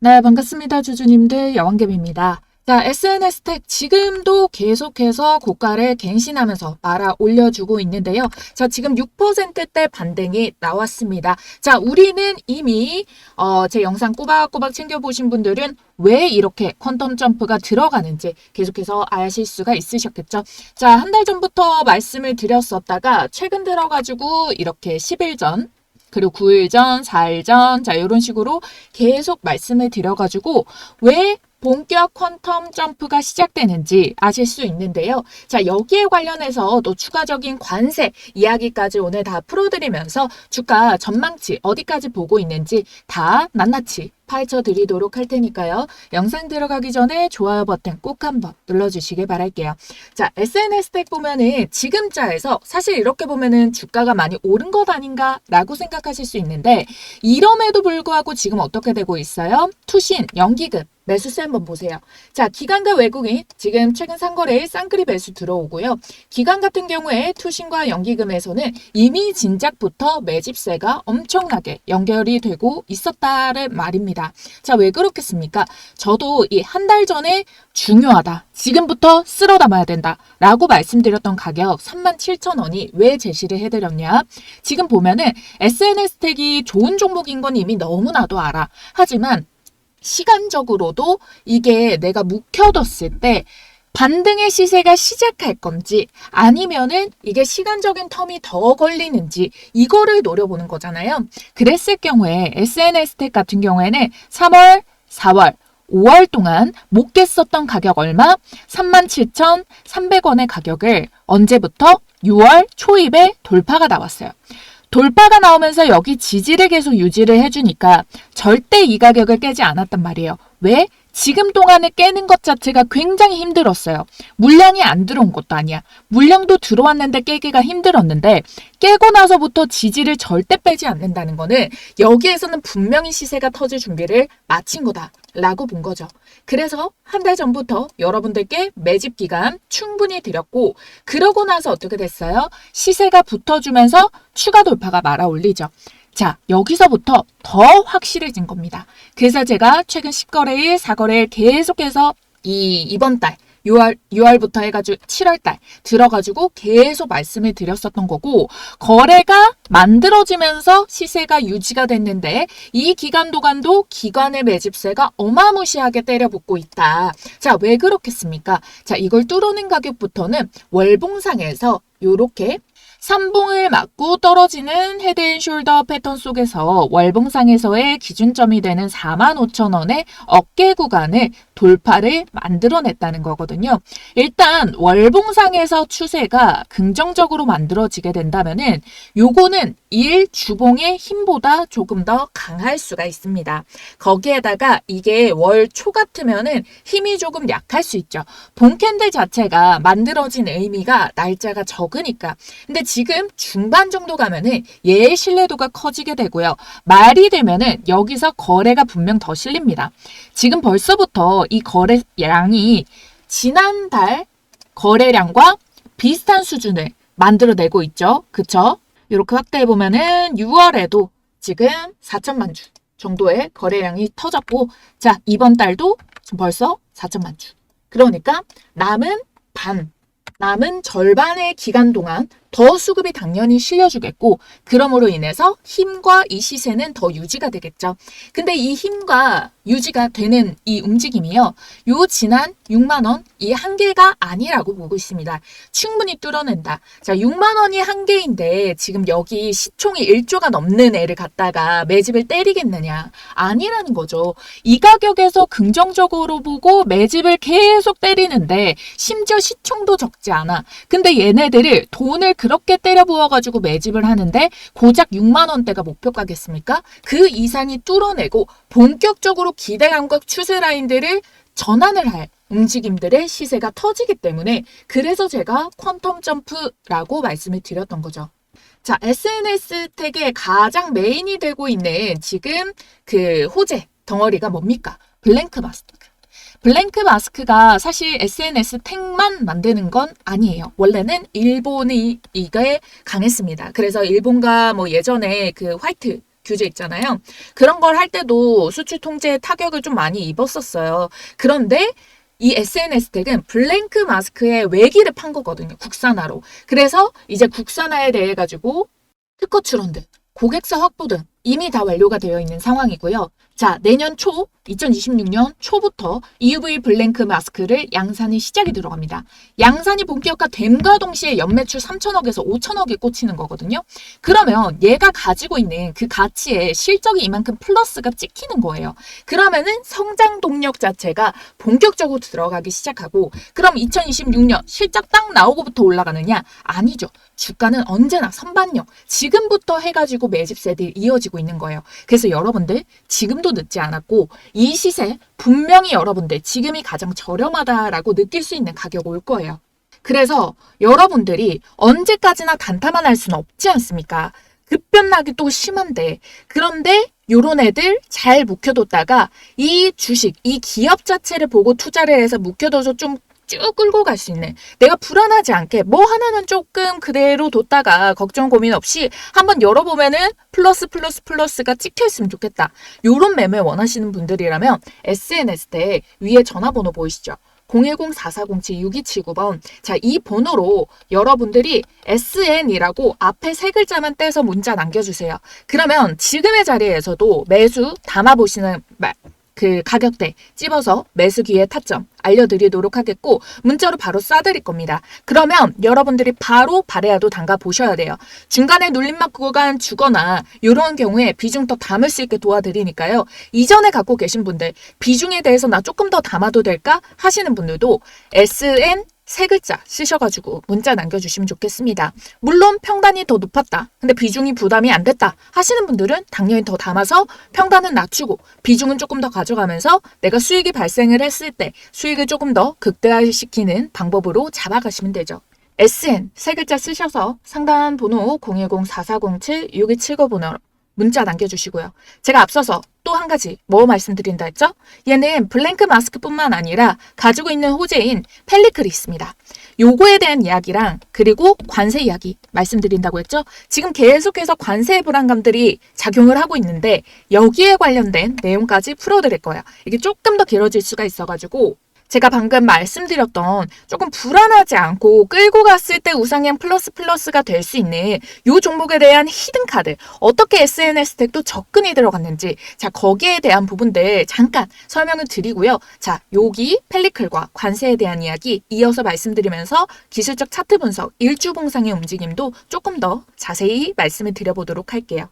네, 반갑습니다. 주주님들 여왕개미입니다. 자, SNS 텍 지금도 계속해서 고가를 갱신하면서 말아 올려주고 있는데요. 자, 지금 6%대 반등이 나왔습니다. 자, 우리는 이미 제 영상 꼬박꼬박 챙겨보신 분들은 왜 이렇게 퀀텀 점프가 들어가는지 계속해서 아실 수가 있으셨겠죠. 자, 한 달 전부터 말씀을 드렸었다가 최근 들어가지고 이렇게 10일 전 그리고 9일 전, 4일 전, 자, 이런 식으로 계속 말씀을 드려가지고 왜 본격 퀀텀 점프가 시작되는지 아실 수 있는데요. 자, 여기에 관련해서 또 추가적인 관세 이야기까지 오늘 다 풀어드리면서 주가 전망치 어디까지 보고 있는지 다 낱낱이 파헤쳐 드리도록 할 테니까요. 영상 들어가기 전에 좋아요 버튼 꼭 한번 눌러주시길 바랄게요. 자, SNS 텍 보면은 지금자에서 사실 이렇게 보면은 주가가 많이 오른 것 아닌가 라고 생각하실 수 있는데 이럼에도 불구하고 지금 어떻게 되고 있어요? 투신, 연기금 매수세 한번 보세요. 자, 기관과 외국인 지금 최근 상거래에 쌍끌이 매수 들어오고요. 기관 같은 경우에 투신과 연기금에서는 이미 진작부터 매집세가 엄청나게 연결이 되고 있었다는 말입니다. 자, 왜 그렇겠습니까? 저도 이 한 달 전에 중요하다. 지금부터 쓸어 담아야 된다. 라고 말씀드렸던 가격 37,000원이 왜 제시를 해드렸냐? 지금 보면은 SNS 텍이 좋은 종목인 건 이미 너무나도 알아. 하지만 시간적으로도 이게 내가 묵혀뒀을 때 반등의 시세가 시작할 건지 아니면은 이게 시간적인 텀이 더 걸리는지 이거를 노려보는 거잖아요. 그랬을 경우에 SNS 텍 같은 경우에는 3월, 4월, 5월 동안 못 깼었던 가격 얼마? 37,300원의 가격을 언제부터? 6월 초입에 돌파가 나왔어요. 돌파가 나오면서 여기 지지를 계속 유지를 해주니까 절대 이 가격을 깨지 않았단 말이에요. 왜? 지금 동안에 깨는 것 자체가 굉장히 힘들었어요. 물량이 안 들어온 것도 아니야. 물량도 들어왔는데 깨기가 힘들었는데 깨고 나서부터 지지를 절대 빼지 않는다는 거는 여기에서는 분명히 시세가 터질 준비를 마친 거다라고 본 거죠. 그래서 한 달 전부터 여러분들께 매집 기간 충분히 드렸고 그러고 나서 어떻게 됐어요? 시세가 붙어주면서 추가 돌파가 말아 올리죠. 자, 여기서부터 더 확실해진 겁니다. 그래서 제가 최근 10거래일, 4거래일 계속해서 이번 달 6월부터 해가지고 7월달 들어가지고 계속 말씀을 드렸었던 거고 거래가 만들어지면서 시세가 유지가 됐는데 이 기간 동안도 기관의 매집세가 어마무시하게 때려붙고 있다. 자, 왜 그렇겠습니까? 자, 이걸 뚫어낸 가격부터는 월봉상에서 요렇게 3봉을 맞고 떨어지는 헤드앤숄더 패턴 속에서 월봉상에서의 기준점이 되는 45,000원의 어깨 구간을 돌파를 만들어냈다는 거거든요. 일단 월봉상에서 추세가 긍정적으로 만들어지게 된다면은 요거는 일 주봉의 힘보다 조금 더 강할 수가 있습니다. 거기에다가 이게 월 초 같으면은 힘이 조금 약할 수 있죠. 본캔들 자체가 만들어진 의미가 날짜가 적으니까. 근데 지금 중반 정도 가면은 얘의 신뢰도가 커지게 되고요. 말이 되면은 여기서 거래가 분명 더 실립니다. 지금 벌써부터 이 거래량이 지난달 거래량과 비슷한 수준을 만들어내고 있죠. 그쵸? 이렇게 확대해보면은 6월에도 지금 4천만 주 정도의 거래량이 터졌고 자, 이번 달도 지금 벌써 4천만 주. 그러니까 남은 절반의 기간 동안 더 수급이 당연히 실려주겠고 그러므로 인해서 힘과 이 시세는 더 유지가 되겠죠. 근데 이 힘과 유지가 되는 이 움직임이요. 요 지난 6만 원 이 한계가 아니라고 보고 있습니다. 충분히 뚫어낸다. 자, 6만 원이 한계인데 지금 여기 시총이 1조가 넘는 애를 갖다가 매집을 때리겠느냐. 아니라는 거죠. 이 가격에서 긍정적으로 보고 매집을 계속 때리는데 심지어 시총도 적지 않아. 근데 얘네들을 돈을 그렇게 때려 부어가지고 매집을 하는데 고작 6만 원대가 목표가겠습니까? 그 이상이 뚫어내고 본격적으로 기대감과 추세 라인들을 전환을 할 움직임들의 시세가 터지기 때문에 그래서 제가 퀀텀 점프라고 말씀을 드렸던 거죠. 자, SNS 텍의 가장 메인이 되고 있는 지금 그 호재 덩어리가 뭡니까? 블랭크 마스크. 블랭크 마스크가 사실 SNS 텍만 만드는 건 아니에요. 원래는 일본이 이게 강했습니다. 그래서 일본과 뭐 예전에 그 화이트 규제 있잖아요. 그런 걸 할 때도 수출 통제에 타격을 좀 많이 입었었어요. 그런데 이 SNS택은 블랭크 마스크의 외기를 판 거거든요. 국산화로. 그래서 이제 국산화에 대해 가지고 특허 출원 등 고객사 확보 등 이미 다 완료가 되어 있는 상황이고요. 자, 내년 초 2026년 초부터 EUV 블랭크 마스크를 양산이 시작이 들어갑니다. 양산이 본격화됨과 동시에 연매출 3천억에서 5천억이 꽂히는 거거든요. 그러면 얘가 가지고 있는 그 가치에 실적이 이만큼 플러스가 찍히는 거예요. 그러면은 성장 동력 자체가 본격적으로 들어가기 시작하고, 그럼 2026년 실적 딱 나오고부터 올라가느냐? 아니죠. 주가는 언제나 선반영, 지금부터 해가지고 매집세들이 이어지고 있는 거예요. 그래서 여러분들 지금도 늦지 않았고, 이 시세 분명히 여러분들 지금이 가장 저렴하다라고 느낄 수 있는 가격 올 거예요. 그래서 여러분들이 언제까지나 단타만 할 수는 없지 않습니까? 급변락이 또 심한데, 그런데 요런 애들 잘 묵혀뒀다가 이 주식, 이 기업 자체를 보고 투자를 해서 묵혀둬서 좀 쭉 끌고 갈 수 있는, 내가 불안하지 않게 뭐 하나는 조금 그대로 뒀다가 걱정 고민 없이 한번 열어보면은 플러스가 찍혀있으면 좋겠다. 요런 매매 원하시는 분들이라면 SNS택 위에 전화번호 보이시죠? 010-4407-6279번. 자, 이 번호로 여러분들이 SN이라고 앞에 세 글자만 떼서 문자 남겨주세요. 그러면 지금의 자리에서도 매수 담아보시는 그 가격대 찝어서 매수 기회 타점 알려드리도록 하겠고, 문자로 바로 쏴드릴 겁니다. 그러면 여러분들이 바로 발에라도 담가 보셔야 돼요. 중간에 눌림목 구간 주거나 이런 경우에 비중 더 담을 수 있게 도와드리니까요. 이전에 갖고 계신 분들 비중에 대해서 나 조금 더 담아도 될까 하시는 분들도 SN 세 글자 쓰셔가지고 문자 남겨주시면 좋겠습니다. 물론 평단이 더 높았다, 근데 비중이 부담이 안 됐다 하시는 분들은 당연히 더 담아서 평단은 낮추고 비중은 조금 더 가져가면서 내가 수익이 발생을 했을 때 수익을 조금 더 극대화시키는 방법으로 잡아가시면 되죠. SN 세 글자 쓰셔서 상담 번호 010-4407-6279번호로 문자 남겨주시고요. 제가 앞서서 또 한 가지 뭐 말씀드린다 했죠? 얘는 블랭크 마스크뿐만 아니라 가지고 있는 호재인 펠리클이 있습니다. 요거에 대한 이야기랑 그리고 관세 이야기 말씀드린다고 했죠? 지금 계속해서 관세 불안감들이 작용을 하고 있는데 여기에 관련된 내용까지 풀어드릴 거예요. 이게 조금 더 길어질 수가 있어가지고 제가 방금 말씀드렸던 조금 불안하지 않고 끌고 갔을 때 우상향 플러스가 될 수 있는 요 종목에 대한 히든카드, 어떻게 SNS택도 접근이 들어갔는지, 자, 거기에 대한 부분들 잠깐 설명을 드리고요. 자, 여기 펠리클과 관세에 대한 이야기 이어서 말씀드리면서 기술적 차트 분석, 일주봉상의 움직임도 조금 더 자세히 말씀을 드려보도록 할게요.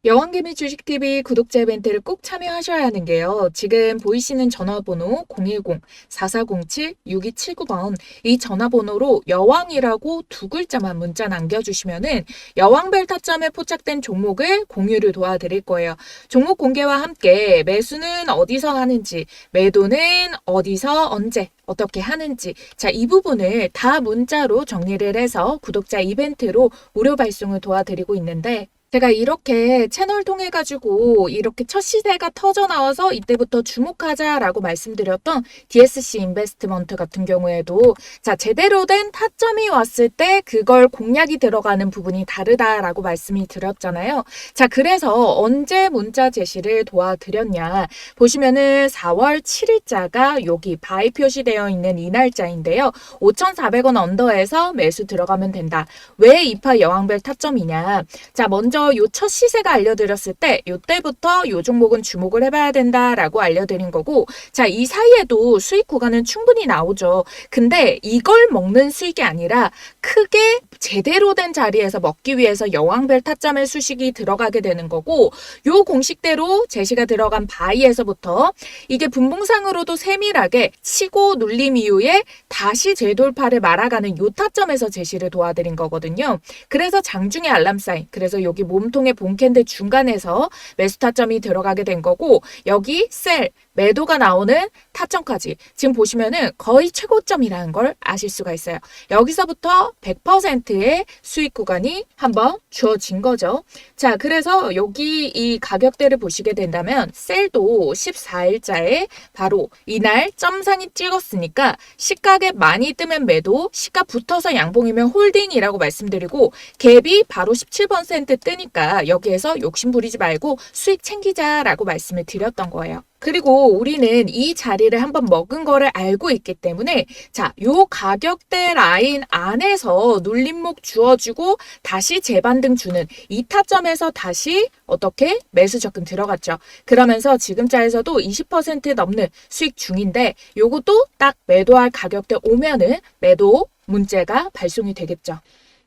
여왕개미 주식TV 구독자 이벤트를 꼭 참여하셔야 하는 게요. 지금 보이시는 전화번호 010-4407-6279번 이 전화번호로 여왕이라고 두 글자만 문자 남겨주시면은 여왕별 타점에 포착된 종목을 공유를 도와드릴 거예요. 종목 공개와 함께 매수는 어디서 하는지, 매도는 어디서 언제 어떻게 하는지, 자, 이 부분을 다 문자로 정리를 해서 구독자 이벤트로 무료 발송을 도와드리고 있는데, 제가 이렇게 채널 통해 가지고 이렇게 첫 시세가 터져 나와서 이때부터 주목하자라고 말씀드렸던 DSC 인베스트먼트 같은 경우에도 자, 제대로 된 타점이 왔을 때 그걸 공략이 들어가는 부분이 다르다라고 말씀이 드렸잖아요. 자, 그래서 언제 문자 제시를 도와드렸냐 보시면은 4월 7일자가 여기 바이 표시되어 있는 이 날짜인데요. 5,400원 언더에서 매수 들어가면 된다. 왜 이파 여왕별 타점이냐? 자, 먼저 요 첫 시세가 알려드렸을 때 요때부터 요 종목은 주목을 해봐야 된다라고 알려드린 거고, 자, 이 사이에도 수익 구간은 충분히 나오죠. 근데 이걸 먹는 수익이 아니라 크게 제대로 된 자리에서 먹기 위해서 여왕별 타점의 수식이 들어가게 되는 거고, 요 공식대로 제시가 들어간 바이에서부터 이게 분봉상으로도 세밀하게 치고 눌림 이후에 다시 재돌파를 말아가는 요 타점에서 제시를 도와드린 거거든요. 그래서 장중의 알람 사인, 그래서 여기 몸통의 본캔들 중간에서 매수 타점이 들어가게 된 거고, 여기 셀 매도가 나오는 타점까지 지금 보시면은 거의 최고점이라는 걸 아실 수가 있어요. 여기서부터 100%의 수익 구간이 한번 주어진 거죠. 자, 그래서 여기 이 가격대를 보시게 된다면 셀도 14일자에 바로 이날 점상이 찍었으니까 시가에 많이 뜨면 매도, 시가 붙어서 양봉이면 홀딩이라고 말씀드리고 갭이 바로 17% 뜨니까 여기에서 욕심 부리지 말고 수익 챙기자라고 말씀을 드렸던 거예요. 그리고 우리는 이 자리를 한번 먹은 거를 알고 있기 때문에 자, 요 가격대 라인 안에서 눌림목 주어주고 다시 재반등 주는 이 타점에서 다시 어떻게 매수 접근 들어갔죠. 그러면서 지금 자에서도 20% 넘는 수익 중인데 요것도 딱 매도할 가격대 오면은 매도 문자가 발송이 되겠죠.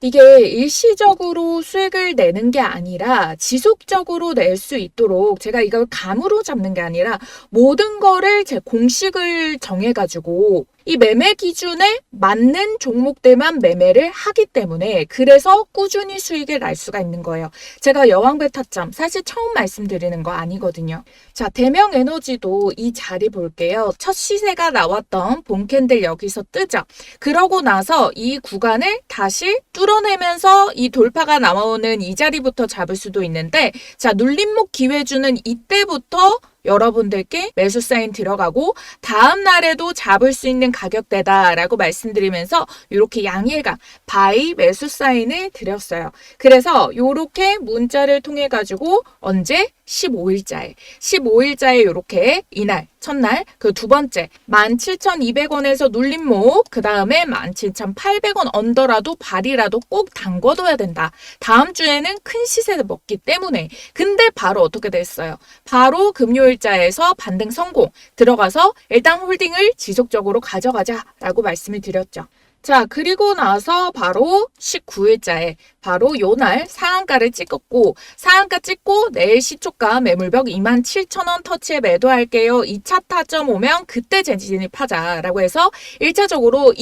이게 일시적으로 수익을 내는 게 아니라 지속적으로 낼 수 있도록 제가 이걸 감으로 잡는 게 아니라 모든 거를 제 공식을 정해가지고 이 매매 기준에 맞는 종목들만 매매를 하기 때문에 그래서 꾸준히 수익을 날 수가 있는 거예요. 제가 여왕별 타점 사실 처음 말씀드리는 거 아니거든요. 자, 대명에너지도 이 자리 볼게요. 첫 시세가 나왔던 본캔들 여기서 뜨죠. 그러고 나서 이 구간을 다시 뚫어내면서 이 돌파가 나오는 이 자리부터 잡을 수도 있는데 자, 눌림목 기회 주는 이때부터 여러분들께 매수 사인 들어가고 다음 날에도 잡을 수 있는 가격대다라고 말씀드리면서 이렇게 양일간 바이 매수 사인을 드렸어요. 그래서 이렇게 문자를 통해 가지고 언제? 15일자에 이렇게 이날 첫날 그 두 번째 17,200원에서 눌림목 그 다음에 17,800원 언더라도 발이라도 꼭 담궈둬야 된다. 다음 주에는 큰 시세를 먹기 때문에 근데 바로 어떻게 됐어요? 바로 금요일자에서 반등 성공 들어가서 일단 홀딩을 지속적으로 가져가자라고 말씀을 드렸죠. 자, 그리고 나서 바로 19일자에 바로 요날 상한가를 찍었고 상한가 찍고 내일 시초가 매물벽 27,000원 터치에 매도할게요. 2차 타점 오면 그때 진입하자라고 해서 1차적으로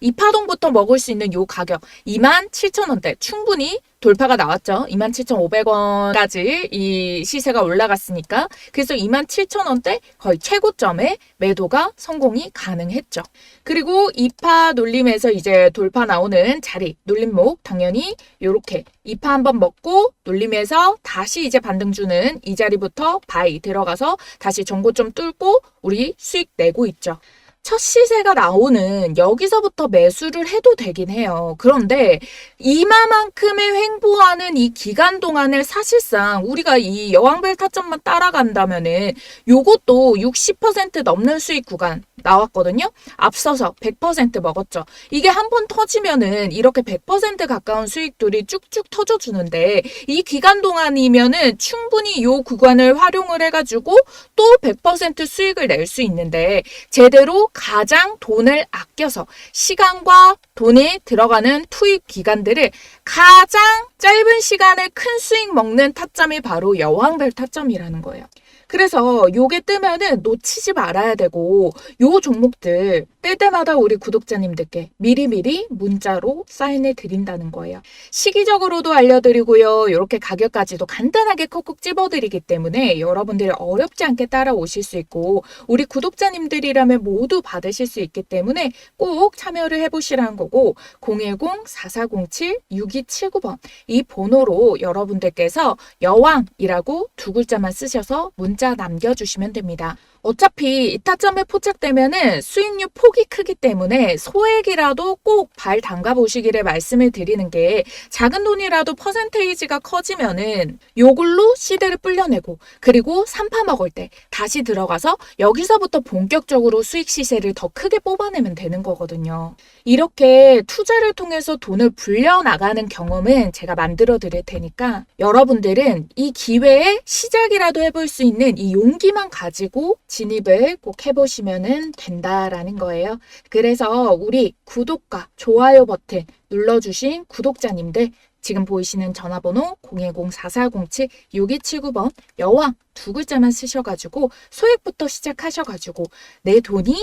2파동부터 먹을 수 있는 요 가격 27,000원대 충분히 돌파가 나왔죠. 27,500원까지 이 시세가 올라갔으니까 그래서 27,000원대 거의 최고점에 매도가 성공이 가능했죠. 그리고 2파 눌림에서 이제 돌파 나오는 자리 눌림목 당연히 이렇게 2파 한번 먹고 눌림에서 다시 이제 반등 주는 이 자리부터 바이 들어가서 다시 정고점 뚫고 우리 수익 내고 있죠. 첫 시세가 나오는 여기서부터 매수를 해도 되긴 해요. 그런데 이마만큼의 횡보하는 이 기간 동안을 사실상 우리가 이 여왕별 타점만 따라간다면은 요것도 60% 넘는 수익 구간 나왔거든요. 앞서서 100% 먹었죠. 이게 한 번 터지면은 이렇게 100% 가까운 수익들이 쭉쭉 터져주는데 이 기간 동안이면은 충분히 요 구간을 활용을 해가지고 또 100% 수익을 낼 수 있는데 제대로 가장 돈을 아껴서 시간과 돈이 들어가는 투입 기간들을 가장 짧은 시간에 큰 수익 먹는 타점이 바로 여왕별 타점이라는 거예요. 그래서 요게 뜨면은 놓치지 말아야 되고 요 종목들 뜰 때마다 우리 구독자님들께 미리미리 문자로 사인해 드린다는 거예요. 시기적으로도 알려드리고요. 이렇게 가격까지도 간단하게 콕콕 찝어드리기 때문에 여러분들이 어렵지 않게 따라오실 수 있고 우리 구독자님들이라면 모두 받으실 수 있기 때문에 꼭 참여를 해보시라는 거고 010-4407-6279번 이 번호로 여러분들께서 여왕이라고 두 글자만 쓰셔서 문자 남겨주시면 됩니다. 어차피 이 타점에 포착되면은 수익률 폭이 크기 때문에 소액이라도 꼭 발 담가 보시기를 말씀을 드리는 게 작은 돈이라도 퍼센테이지가 커지면은 요걸로 시대를 불려내고 그리고 3파 먹을 때 다시 들어가서 여기서부터 본격적으로 수익 시세를 더 크게 뽑아내면 되는 거거든요. 이렇게 투자를 통해서 돈을 불려나가는 경험은 제가 만들어 드릴 테니까 여러분들은 이 기회에 시작이라도 해볼 수 있는 이 용기만 가지고 진입을 꼭 해보시면 된다라는 거예요. 그래서 우리 구독과 좋아요 버튼 눌러주신 구독자님들 지금 보이시는 전화번호 010-4407-6279번 여왕 두 글자만 쓰셔가지고 소액부터 시작하셔가지고 내 돈을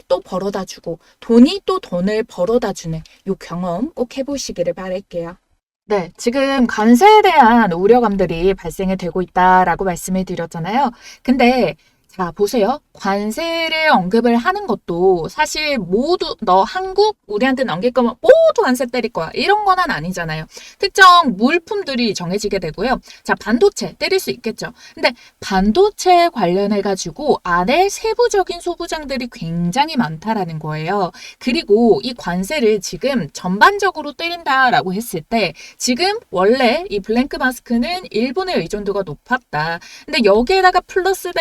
또 벌어다 주고 돈이 또 돈을 벌어다 주는 요 경험 꼭 해보시기를 바랄게요. 네, 지금 관세에 대한 우려감들이 발생이 되고 있다라고 말씀을 드렸잖아요. 근데 자, 보세요. 관세를 언급을 하는 것도 사실 모두 너 한국 우리한테 넘길 거면 모두 관세 때릴 거야. 이런 건 아니잖아요. 특정 물품들이 정해지게 되고요. 자, 반도체 때릴 수 있겠죠. 근데 반도체 관련해 가지고 안에 세부적인 소부장들이 굉장히 많다라는 거예요. 그리고 이 관세를 지금 전반적으로 때린다라고 했을 때 지금 원래 이 블랭크 마스크는 일본의 의존도가 높았다. 근데 여기에다가 플러스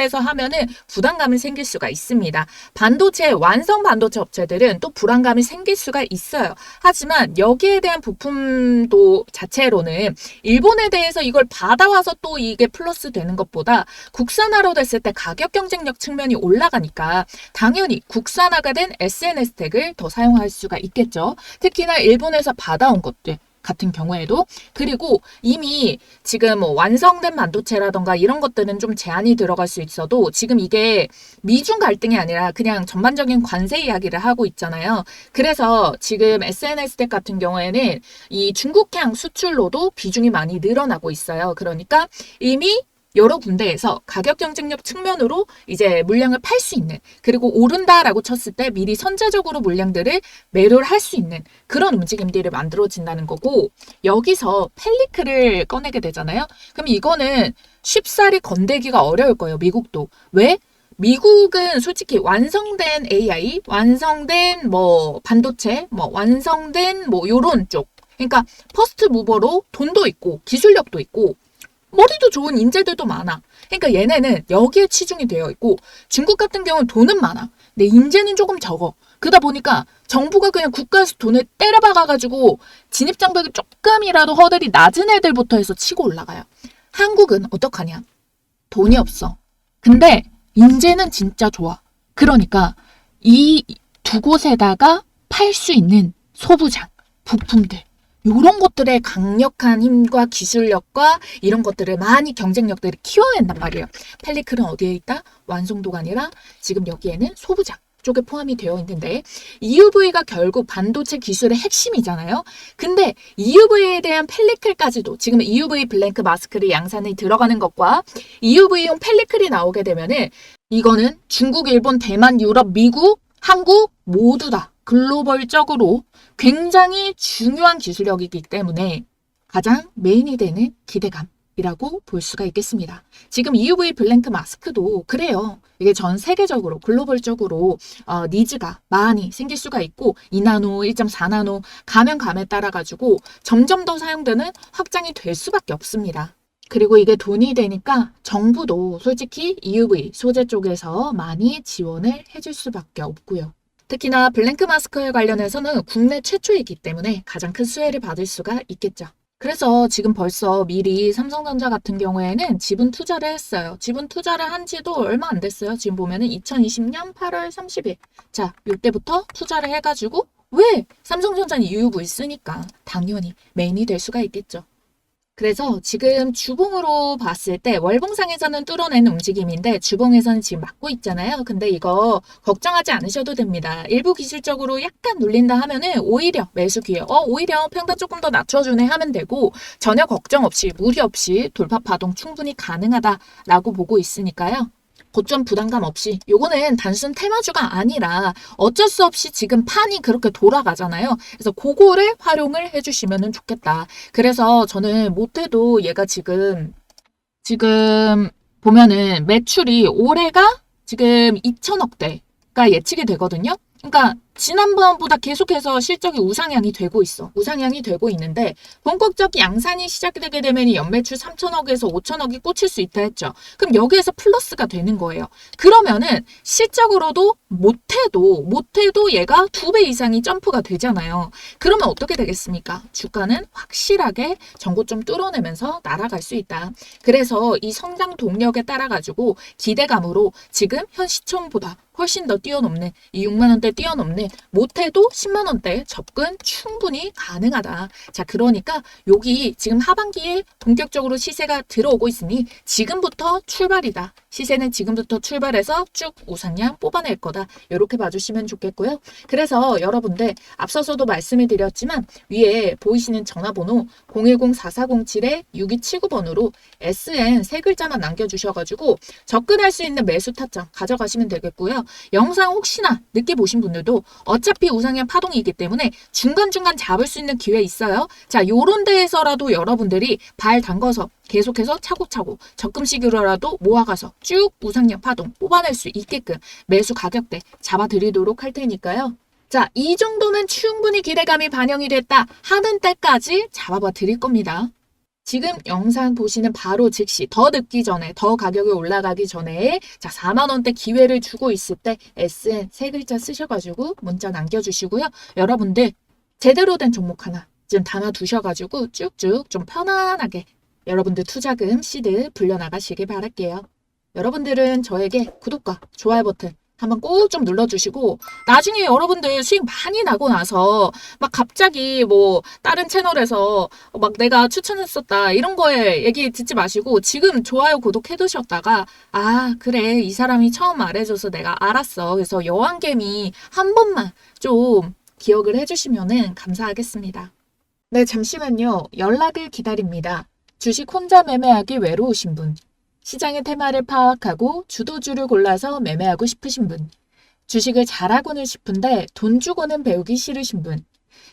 돼서 하면은 부담감이 생길 수가 있습니다. 반도체, 완성 반도체 업체들은 또 불안감이 생길 수가 있어요. 하지만 여기에 대한 부품도 자체로는 일본에 대해서 이걸 받아와서 또 이게 플러스 되는 것보다 국산화로 됐을 때 가격 경쟁력 측면이 올라가니까 당연히 국산화가 된 SNS 텍을 더 사용할 수가 있겠죠. 특히나 일본에서 받아온 것들 같은 경우에도. 그리고 이미 지금 뭐 완성된 반도체라던가 이런 것들은 좀 제한이 들어갈 수 있어도 지금 이게 미중 갈등이 아니라 그냥 전반적인 관세 이야기를 하고 있잖아요. 그래서 지금 SNS텍 같은 경우에는 이 중국향 수출로도 비중이 많이 늘어나고 있어요. 그러니까 이미 여러 군데에서 가격 경쟁력 측면으로 이제 물량을 팔 수 있는, 그리고 오른다라고 쳤을 때 미리 선제적으로 물량들을 매도를 할 수 있는 그런 움직임들이 만들어진다는 거고, 여기서 펠리크를 꺼내게 되잖아요. 그럼 이거는 쉽사리 건들기가 어려울 거예요. 미국도. 왜? 미국은 솔직히 완성된 AI, 완성된 뭐 반도체, 뭐 완성된 뭐 요런 쪽. 그러니까 퍼스트 무버로 돈도 있고 기술력도 있고 머리도 좋은 인재들도 많아. 그러니까 얘네는 여기에 치중이 되어 있고, 중국 같은 경우는 돈은 많아. 근데 인재는 조금 적어. 그러다 보니까 정부가 그냥 국가에서 돈을 때려박아가지고 진입장벽이 조금이라도 허들이 낮은 애들부터 해서 치고 올라가요. 한국은 어떡하냐? 돈이 없어. 근데 인재는 진짜 좋아. 그러니까 이 두 곳에다가 팔 수 있는 소부장, 부품들, 이런 것들의 강력한 힘과 기술력과 이런 것들을 많이 경쟁력들을 키워낸단 말이에요. 펠리클은 어디에 있다? 완성도가 아니라 지금 여기에는 소부장 쪽에 포함이 되어 있는데, EUV가 결국 반도체 기술의 핵심이잖아요. 근데 EUV에 대한 펠리클까지도 지금 EUV 블랭크 마스크를 양산이 들어가는 것과 EUV용 펠리클이 나오게 되면은 이거는 중국, 일본, 대만, 유럽, 미국, 한국 모두 다 글로벌적으로 굉장히 중요한 기술력이기 때문에 가장 메인이 되는 기대감이라고 볼 수가 있겠습니다. 지금 EUV 블랭크 마스크도 그래요. 이게 전 세계적으로 글로벌적으로 니즈가 많이 생길 수가 있고 2나노, 1.4나노 가면 감에 따라 가지고 점점 더 사용되는 확장이 될 수밖에 없습니다. 그리고 이게 돈이 되니까 정부도 솔직히 EUV 소재 쪽에서 많이 지원을 해줄 수밖에 없고요. 특히나 블랭크 마스크에 관련해서는 국내 최초이기 때문에 가장 큰 수혜를 받을 수가 있겠죠. 그래서 지금 벌써 미리 삼성전자 같은 경우에는 지분 투자를 했어요. 지분 투자를 한 지도 얼마 안 됐어요. 지금 보면은 2020년 8월 30일. 자, 이때부터 투자를 해가지고 왜? 삼성전자는 EUV 쓰니까 당연히 메인이 될 수가 있겠죠. 그래서 지금 주봉으로 봤을 때 월봉상에서는 뚫어내는 움직임인데 주봉에서는 지금 막고 있잖아요. 근데 이거 걱정하지 않으셔도 됩니다. 일부 기술적으로 약간 눌린다 하면은 오히려 매수 기회, 오히려 평단 조금 더 낮춰주네 하면 되고, 전혀 걱정 없이 무리 없이 돌파 파동 충분히 가능하다라고 보고 있으니까요. 고점 부담감 없이, 요거는 단순 테마주가 아니라 어쩔 수 없이 지금 판이 그렇게 돌아가잖아요. 그래서 그거를 활용을 해주시면 좋겠다. 그래서 저는 못해도 얘가 지금 보면은 매출이 올해가 지금 2천억대가 예측이 되거든요. 그러니까 지난번보다 계속해서 실적이 우상향이 되고 있어. 우상향이 되고 있는데 본격적 양산이 시작되게 되면 연매출 3천억에서 5천억이 꽂힐 수 있다 했죠. 그럼 여기에서 플러스가 되는 거예요. 그러면은 실적으로도 못해도 얘가 2배 이상이 점프가 되잖아요. 그러면 어떻게 되겠습니까? 주가는 확실하게 전고점 뚫어내면서 날아갈 수 있다. 그래서 이 성장 동력에 따라 가지고 기대감으로 지금 현 시총보다 훨씬 더 뛰어넘는, 이 6만 원대 뛰어넘는, 못해도 10만 원대 접근 충분히 가능하다. 자, 그러니까 여기 지금 하반기에 본격적으로 시세가 들어오고 있으니 지금부터 출발이다. 시세는 지금부터 출발해서 쭉 우상향 뽑아낼 거다. 이렇게 봐주시면 좋겠고요. 그래서 여러분들 앞서서도 말씀을 드렸지만 위에 보이시는 전화번호 010-4407-6279번으로 SN 세 글자만 남겨주셔가지고 접근할 수 있는 매수 타점 가져가시면 되겠고요. 영상 혹시나 늦게 보신 분들도 어차피 우상향 파동이기 때문에 중간중간 잡을 수 있는 기회 있어요. 자, 요런 데에서라도 여러분들이 발 담궈서 계속해서 차곡차곡 적금식으로라도 모아가서 쭉 우상향 파동 뽑아낼 수 있게끔 매수 가격대 잡아드리도록 할 테니까요. 자, 이 정도면 충분히 기대감이 반영이 됐다 하는 때까지 잡아봐 드릴 겁니다. 지금 영상 보시는 바로 즉시 더 늦기 전에 더 가격이 올라가기 전에 자 4만원대 기회를 주고 있을 때 SN 세 글자 쓰셔가지고 문자 남겨주시고요. 여러분들 제대로 된 종목 하나 좀 담아두셔가지고 쭉쭉 좀 편안하게 여러분들 투자금 시드 불려나가시길 바랄게요. 여러분들은 저에게 구독과 좋아요 버튼 한번 꼭 좀 눌러주시고 나중에 여러분들 수익 많이 나고 나서 막 갑자기 뭐 다른 채널에서 막 내가 추천했었다 이런 거에 얘기 듣지 마시고 지금 좋아요 구독 해두셨다가 아 그래 이 사람이 처음 말해줘서 내가 알았어. 그래서 여왕개미 한 번만 좀 기억을 해주시면 감사하겠습니다. 네 잠시만요. 연락을 기다립니다. 주식 혼자 매매하기 외로우신 분, 시장의 테마를 파악하고 주도주를 골라서 매매하고 싶으신 분, 주식을 잘하고는 싶은데 돈 주고는 배우기 싫으신 분,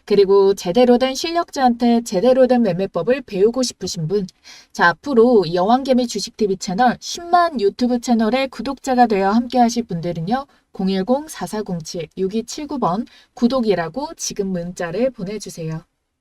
그리고 제대로 된 실력자한테 제대로 된 매매법을 배우고 싶으신 분. 자, 앞으로 여왕개미 주식TV 채널 10만 유튜브 채널의 구독자가 되어 함께 하실 분들은요. 010-4407-6279번 구독이라고 지금 문자를 보내주세요.